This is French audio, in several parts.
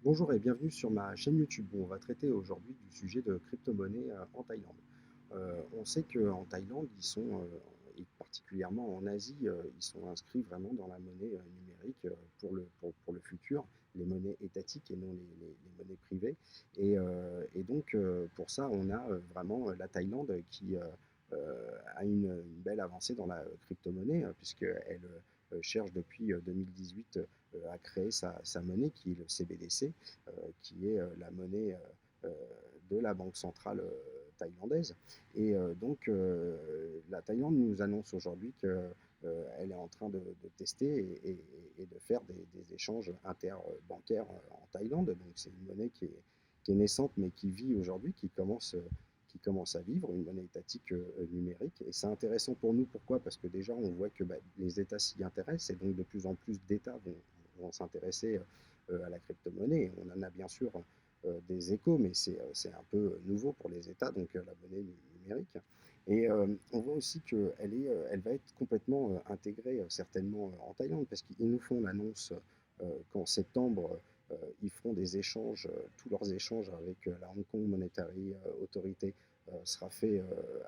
Bonjour et bienvenue sur ma chaîne YouTube où on va traiter aujourd'hui du sujet de crypto-monnaie en Thaïlande. On sait qu'en Thaïlande, et particulièrement en Asie, ils sont inscrits vraiment dans la monnaie numérique pour le futur, les monnaies étatiques et non les monnaies privées. Et donc, pour ça, on a vraiment la Thaïlande qui a une belle avancée dans la crypto-monnaie, puisqu'elle cherche depuis 2018 a créé sa monnaie qui est le CBDC, qui est la monnaie de la banque centrale thaïlandaise. Et donc la Thaïlande nous annonce aujourd'hui qu'elle est en train de tester et de faire des échanges interbancaires en Thaïlande. Donc c'est une monnaie qui est naissante mais qui vit aujourd'hui, qui commence à vivre, une monnaie étatique numérique. Et c'est intéressant pour nous, pourquoi? Parce que déjà, on voit que les États s'y intéressent, et donc de plus en plus d'États vont s'intéresser à la crypto-monnaie. On en a bien sûr des échos, mais c'est un peu nouveau pour les États, donc la monnaie numérique. Et on voit aussi elle va être complètement intégrée certainement en Thaïlande, parce qu'ils nous font l'annonce qu'en septembre, ils feront des échanges, tous leurs échanges avec la Hong Kong Monetary Authority sera fait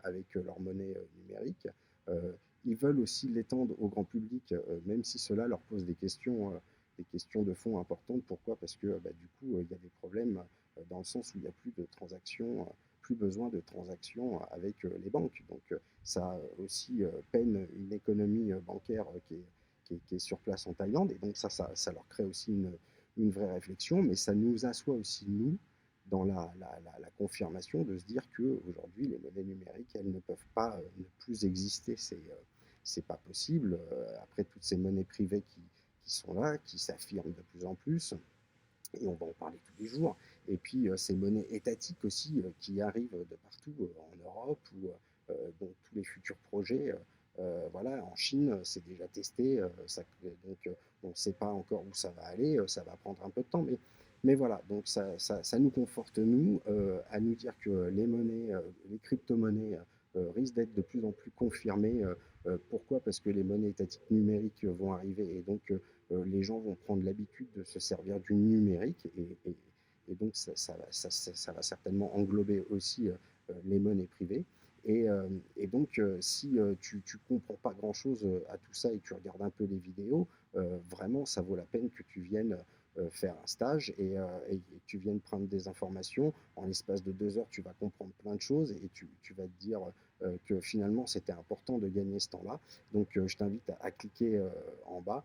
avec leur monnaie numérique. Euh, Ils veulent aussi l'étendre au grand public, même si cela leur pose des questions de fond importantes. Pourquoi? Parce que du coup, il y a des problèmes dans le sens où il n'y a plus de transactions, plus besoin de transactions avec les banques. Donc ça aussi peine une économie bancaire qui est sur place en Thaïlande. Et donc ça leur crée aussi une vraie réflexion, mais ça nous assoit aussi, nous, dans la confirmation de se dire qu'aujourd'hui, les monnaies numériques, elles ne peuvent pas ne plus exister. C'est pas possible. Après, toutes ces monnaies privées qui sont là, qui s'affirment de plus en plus, et on va en parler tous les jours. Et puis, ces monnaies étatiques aussi qui arrivent de partout en Europe, ou donc tous les futurs projets. Voilà, en Chine, c'est déjà testé, donc on ne sait pas encore où ça va aller, ça va prendre un peu de temps, mais voilà, donc ça nous conforte, nous, à nous dire que les crypto-monnaies risquent d'être de plus en plus confirmées. Pourquoi? Parce que les monnaies étatiques numériques vont arriver, et donc les gens vont prendre l'habitude de se servir du numérique, et donc ça va certainement englober aussi les monnaies privées. Et donc, si tu ne comprends pas grand-chose à tout ça et que tu regardes un peu les vidéos, vraiment, ça vaut la peine que tu viennes faire un stage, et que tu viennes prendre des informations. En l'espace de 2 heures, tu vas comprendre plein de choses, et tu vas te dire que finalement, c'était important de gagner ce temps-là. Donc, je t'invite à cliquer en bas